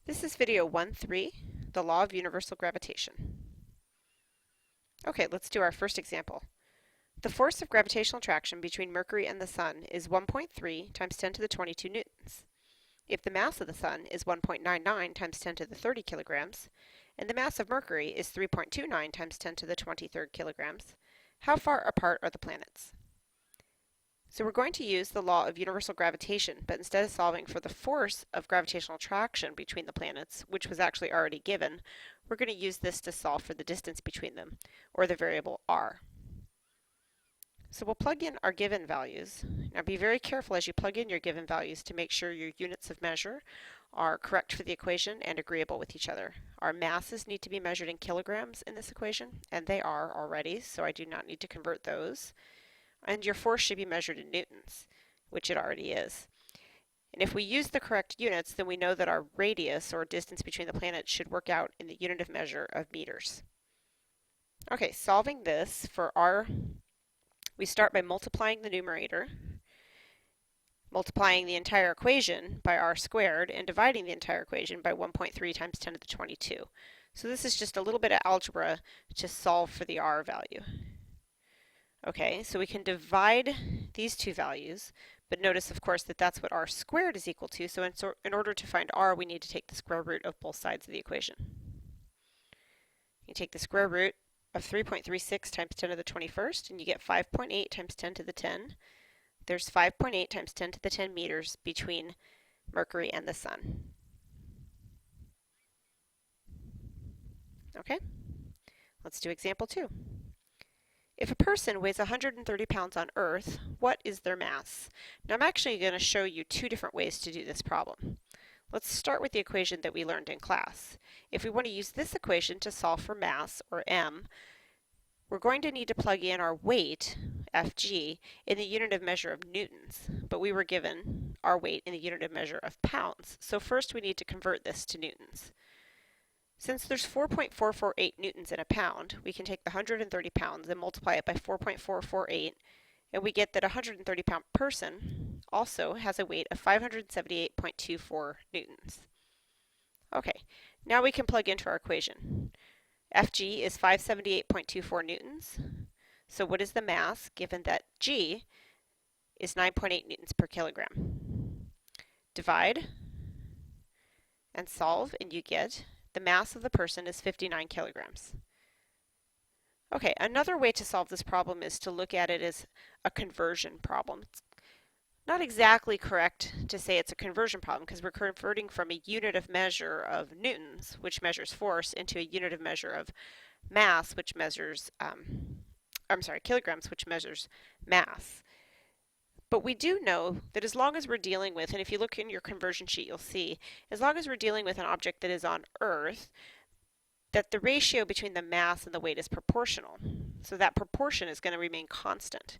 This is video 1.3, the law of universal gravitation. Okay, let's do our first example. The force of gravitational attraction between Mercury and the Sun is 1.3 times 10 to the 22 newtons. If the mass of the Sun is 1.99 times 10 to the 30 kilograms, and the mass of Mercury is 3.29 times 10 to the 23rd kilograms, how far apart are the planets? So we're going to use the law of universal gravitation, but instead of solving for the force of gravitational attraction between the planets, which was actually already given, we're going to use this to solve for the distance between them, or the variable r. So we'll plug in our given values. Now be very careful as you plug in your given values to make sure your units of measure are correct for the equation and agreeable with each other. Our masses need to be measured in kilograms in this equation, and they are already, so I do not need to convert those. And your force should be measured in newtons, which it already is. And if we use the correct units, then we know that our radius, or distance between the planets, should work out in the unit of measure of meters. Okay, solving this for r, we start by multiplying the numerator, multiplying the entire equation by r squared, and dividing the entire equation by 1.3 times 10 to the 22. So this is just a little bit of algebra to solve for the r value. Okay, so we can divide these two values, but notice, of course, that that's what r squared is equal to, so in order to find r, we need to take the square root of both sides of the equation. You take the square root of 3.36 times 10 to the 21st, and you get 5.8 times 10 to the 10. There's 5.8 times 10 to the 10 meters between Mercury and the Sun. Okay, let's do example 2. If a person weighs 130 pounds on Earth, what is their mass? Now I'm actually going to show you two different ways to do this problem. Let's start with the equation that we learned in class. If we want to use this equation to solve for mass, or m, we're going to need to plug in our weight, Fg, in the unit of measure of newtons, but we were given our weight in the unit of measure of pounds. So first we need to convert this to newtons. Since there's 4.448 newtons in a pound, we can take the 130 pounds and multiply it by 4.448, and we get that a 130-pound person also has a weight of 578.24 newtons. Okay, now we can plug into our equation. Fg is 578.24 newtons. So what is the mass given that g is 9.8 newtons per kilogram? Divide and solve, and you get the mass of the person is 59 kilograms. Okay, another way to solve this problem is to look at it as a conversion problem. It's not exactly correct to say it's a conversion problem because we're converting from a unit of measure of newtons, which measures force, into a unit of measure of mass, which measures, kilograms, which measures mass. But we do know that as long as we're dealing with, and if you look in your conversion sheet, you'll see, as long as we're dealing with an object that is on Earth, that the ratio between the mass and the weight is proportional. So that proportion is going to remain constant.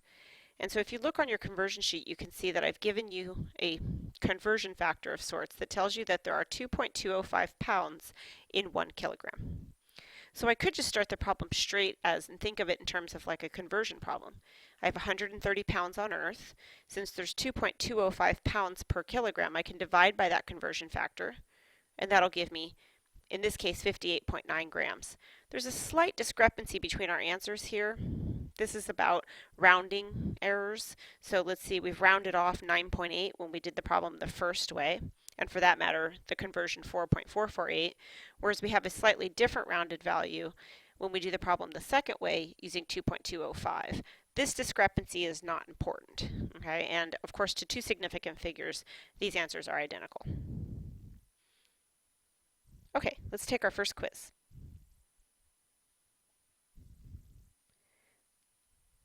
And so if you look on your conversion sheet, you can see that I've given you a conversion factor of sorts that tells you that there are 2.205 pounds in 1 kilogram. So I could just start the problem straight and think of it in terms of like a conversion problem. I have 130 pounds on Earth. Since there's 2.205 pounds per kilogram, I can divide by that conversion factor, and that'll give me, in this case, 58.9 grams. There's a slight discrepancy between our answers here. This is about rounding errors. So let's see, we've rounded off 9.8 when we did the problem the first way, and for that matter, the conversion 4.448, whereas we have a slightly different rounded value when we do the problem the second way using 2.205. This discrepancy is not important, okay? And of course, to two significant figures, these answers are identical. Okay, let's take our first quiz.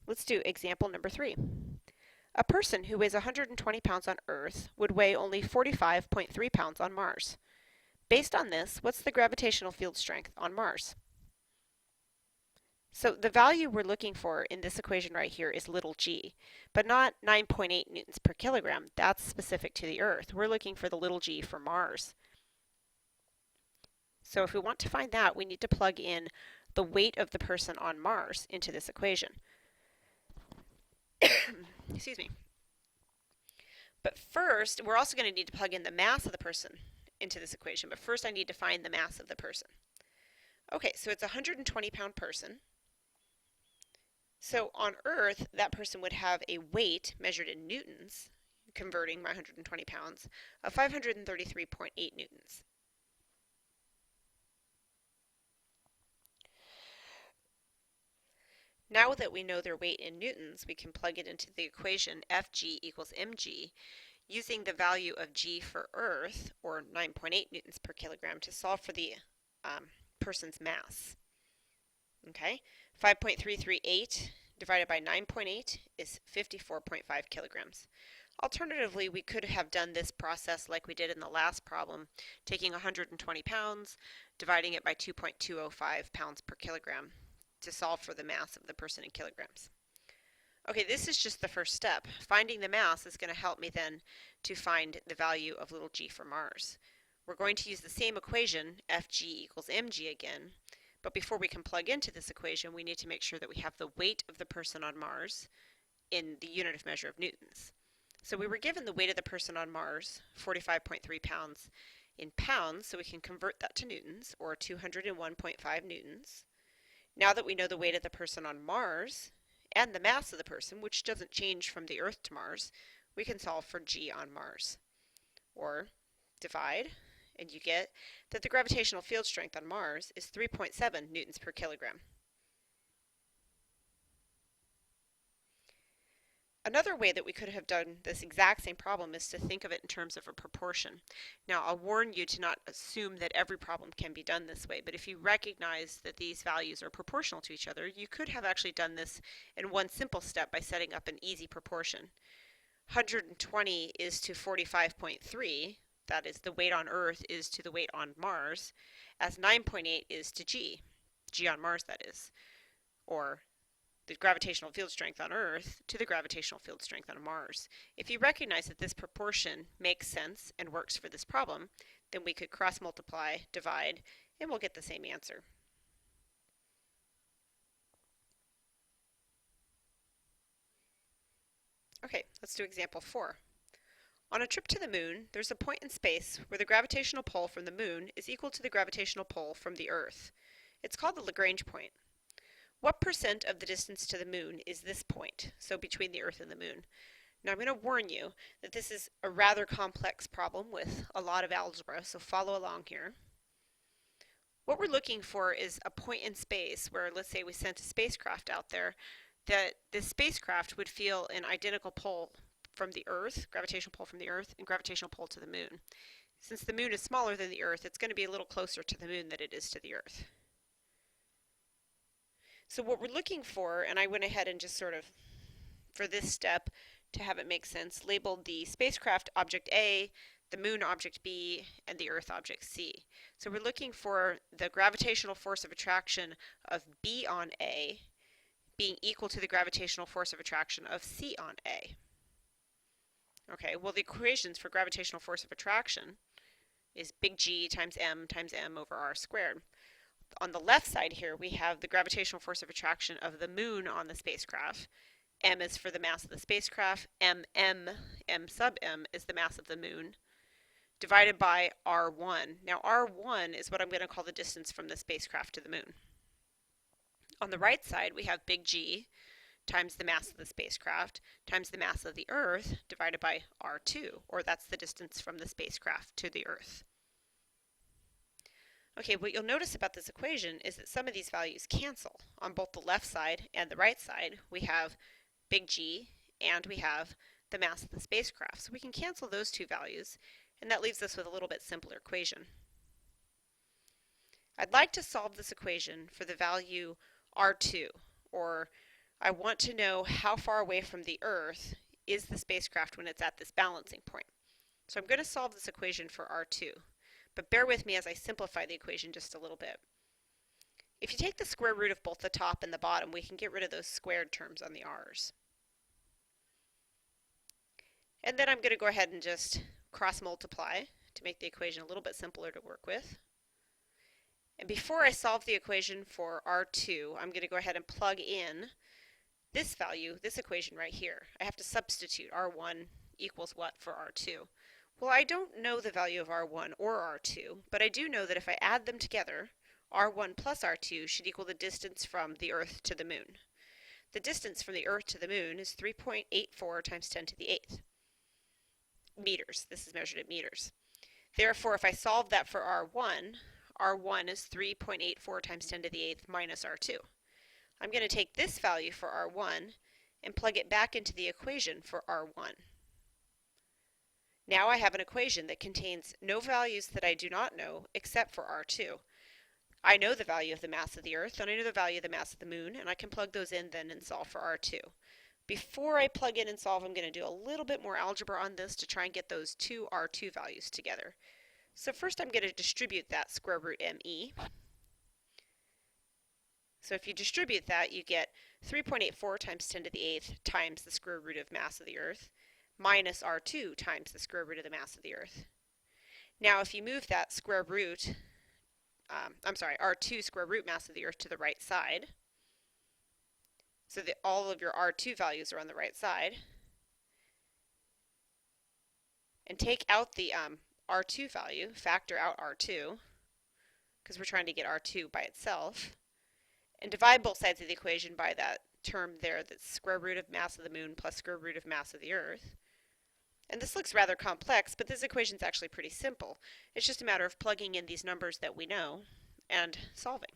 Let's do example number 3. A person who weighs 120 pounds on Earth would weigh only 45.3 pounds on Mars. Based on this, what's the gravitational field strength on Mars? So the value we're looking for in this equation right here is little g, but not 9.8 newtons per kilogram. That's specific to the Earth. We're looking for the little g for Mars. So if we want to find that, we need to plug in the weight of the person on Mars into this equation. Excuse me. But first, we're also going to need to plug in the mass of the person into this equation, but first I need to find the mass of the person. Okay, so it's a 120-pound person. So on Earth, that person would have a weight measured in newtons, converting my 120 pounds, of 533.8 newtons. Now that we know their weight in newtons, we can plug it into the equation Fg equals mg, using the value of g for Earth, or 9.8 newtons per kilogram, to solve for the person's mass. Okay, 5.338 divided by 9.8 is 54.5 kilograms. Alternatively, we could have done this process like we did in the last problem, taking 120 pounds, dividing it by 2.205 pounds per kilogram to solve for the mass of the person in kilograms. Okay, this is just the first step. Finding the mass is going to help me then to find the value of little g for Mars. We're going to use the same equation, Fg equals mg again, but before we can plug into this equation, we need to make sure that we have the weight of the person on Mars in the unit of measure of newtons. So we were given the weight of the person on Mars, 45.3 pounds, in pounds, so we can convert that to newtons, or 201.5 newtons. Now that we know the weight of the person on Mars and the mass of the person, which doesn't change from the Earth to Mars, we can solve for g on Mars. Or divide, and you get that the gravitational field strength on Mars is 3.7 newtons per kilogram. Another way that we could have done this exact same problem is to think of it in terms of a proportion. Now, I'll warn you to not assume that every problem can be done this way, but if you recognize that these values are proportional to each other, you could have actually done this in one simple step by setting up an easy proportion. 120 is to 45.3, that is, the weight on Earth is to the weight on Mars, as 9.8 is to g on Mars, that is, or the gravitational field strength on Earth to the gravitational field strength on Mars. If you recognize that this proportion makes sense and works for this problem, then we could cross multiply, divide, and we'll get the same answer. Okay, let's do example 4. On a trip to the moon, there's a point in space where the gravitational pull from the moon is equal to the gravitational pull from the Earth. It's called the Lagrange point. What percent of the distance to the moon is this point, so between the Earth and the moon? Now I'm going to warn you that this is a rather complex problem with a lot of algebra, so follow along here. What we're looking for is a point in space where, let's say we sent a spacecraft out there, that this spacecraft would feel an identical pull from the Earth, gravitational pull from the Earth, and gravitational pull to the moon. Since the moon is smaller than the Earth, it's going to be a little closer to the moon than it is to the Earth. So what we're looking for, and I went ahead and just sort of, for this step, to have it make sense, labeled the spacecraft object A, the moon object B, and the Earth object C. So we're looking for the gravitational force of attraction of B on A being equal to the gravitational force of attraction of C on A. Okay, well the equations for gravitational force of attraction is big G times M over R squared. On the left side here, we have the gravitational force of attraction of the moon on the spacecraft. M is for the mass of the spacecraft. M sub m is the mass of the moon, divided by R1. Now R1 is what I'm going to call the distance from the spacecraft to the moon. On the right side, we have big G times the mass of the spacecraft times the mass of the Earth divided by R2, or that's the distance from the spacecraft to the Earth. Okay, what you'll notice about this equation is that some of these values cancel. On both the left side and the right side, we have big G and we have the mass of the spacecraft. So we can cancel those two values, and that leaves us with a little bit simpler equation. I'd like to solve this equation for the value R2, or I want to know how far away from the Earth is the spacecraft when it's at this balancing point. So I'm going to solve this equation for R2. But bear with me as I simplify the equation just a little bit. If you take the square root of both the top and the bottom, we can get rid of those squared terms on the r's. And then I'm going to go ahead and just cross multiply to make the equation a little bit simpler to work with. And before I solve the equation for R2, I'm going to go ahead and plug in this value, this equation right here. I have to substitute R1 equals what for R2? Well, I don't know the value of R1 or R2, but I do know that if I add them together, R1 plus R2 should equal the distance from the Earth to the Moon. The distance from the Earth to the Moon is 3.84 times 10 to the 8th meters. This is measured in meters. Therefore, if I solve that for R1, R1 is 3.84 times 10 to the 8th minus R2. I'm going to take this value for R1 and plug it back into the equation for R1. Now I have an equation that contains no values that I do not know except for R2. I know the value of the mass of the Earth, and I know the value of the mass of the Moon, and I can plug those in then and solve for R2. Before I plug in and solve, I'm going to do a little bit more algebra on this to try and get those two R2 values together. So first I'm going to distribute that square root ME. So if you distribute that, you get 3.84 times 10 to the 8th times the square root of mass of the Earth minus R2 times the square root of the mass of the Earth. Now if you move that square root, R2 square root mass of the Earth to the right side, so that all of your R2 values are on the right side, and take out the R2 value, factor out R2, because we're trying to get R2 by itself, and divide both sides of the equation by that term there that's square root of mass of the Moon plus square root of mass of the Earth. And this looks rather complex, but this equation is actually pretty simple. It's just a matter of plugging in these numbers that we know and solving.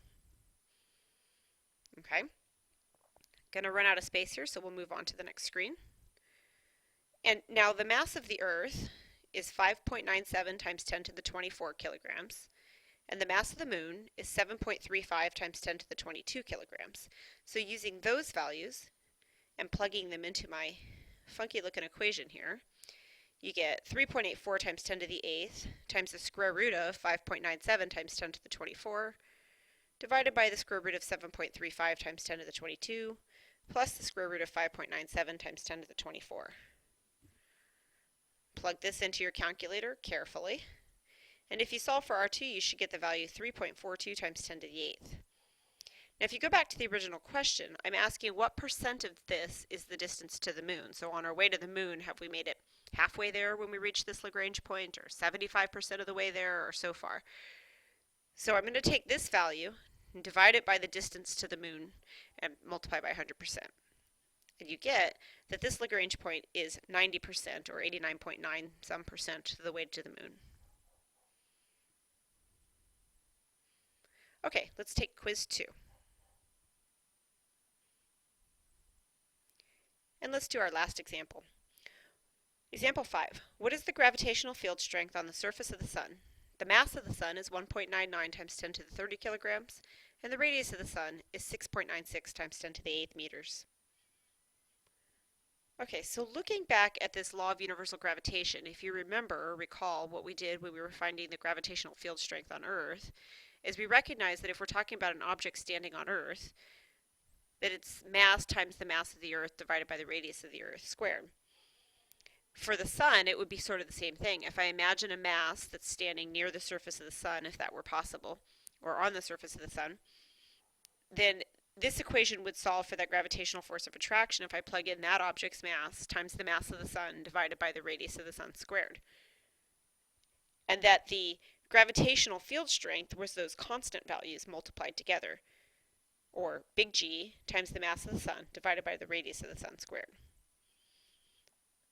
Okay? Going to run out of space here, so we'll move on to the next screen. And now the mass of the Earth is 5.97 times 10 to the 24 kilograms, and the mass of the Moon is 7.35 times 10 to the 22 kilograms. So using those values and plugging them into my funky looking equation here, you get 3.84 times 10 to the 8th times the square root of 5.97 times 10 to the 24 divided by the square root of 7.35 times 10 to the 22 plus the square root of 5.97 times 10 to the 24. Plug this into your calculator carefully, and if you solve for R2, you should get the value 3.42 times 10 to the 8th. Now if you go back to the original question, I'm asking what percent of this is the distance to the Moon. So on our way to the Moon, have we made it halfway there when we reach this Lagrange point, or 75% of the way there, or so far? So I'm going to take this value and divide it by the distance to the Moon and multiply by 100%. And you get that this Lagrange point is 90%, or 89.9 some percent of the way to the Moon. Okay, let's take quiz 2. And let's do our last example. Example 5. What is the gravitational field strength on the surface of the Sun? The mass of the Sun is 1.99 times 10 to the 30 kilograms, and the radius of the Sun is 6.96 times 10 to the 8th meters. Okay, so looking back at this law of universal gravitation, if you remember or recall what we did when we were finding the gravitational field strength on Earth, is we recognize that if we're talking about an object standing on Earth, that it's mass times the mass of the Earth divided by the radius of the Earth squared. For the Sun, it would be sort of the same thing. If I imagine a mass that's standing near the surface of the Sun, if that were possible, or on the surface of the Sun, then this equation would solve for that gravitational force of attraction if I plug in that object's mass times the mass of the Sun divided by the radius of the Sun squared. And that the gravitational field strength was those constant values multiplied together, or big G times the mass of the Sun divided by the radius of the Sun squared.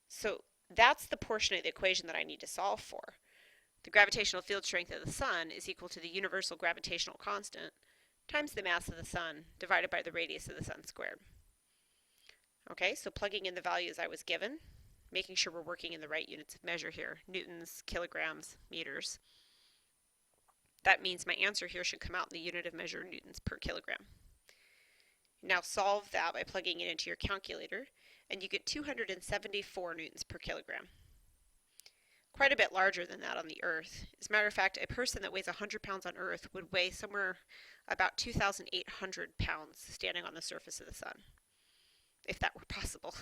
So that's the portion of the equation that I need to solve for. The gravitational field strength of the Sun is equal to the universal gravitational constant times the mass of the Sun divided by the radius of the Sun squared. Okay, so plugging in the values I was given, making sure we're working in the right units of measure here, newtons, kilograms, meters. That means my answer here should come out in the unit of measure newtons per kilogram. Now solve that by plugging it into your calculator, and you get 274 newtons per kilogram. Quite a bit larger than that on the Earth. As a matter of fact, a person that weighs 100 pounds on Earth would weigh somewhere about 2,800 pounds standing on the surface of the Sun, if that were possible.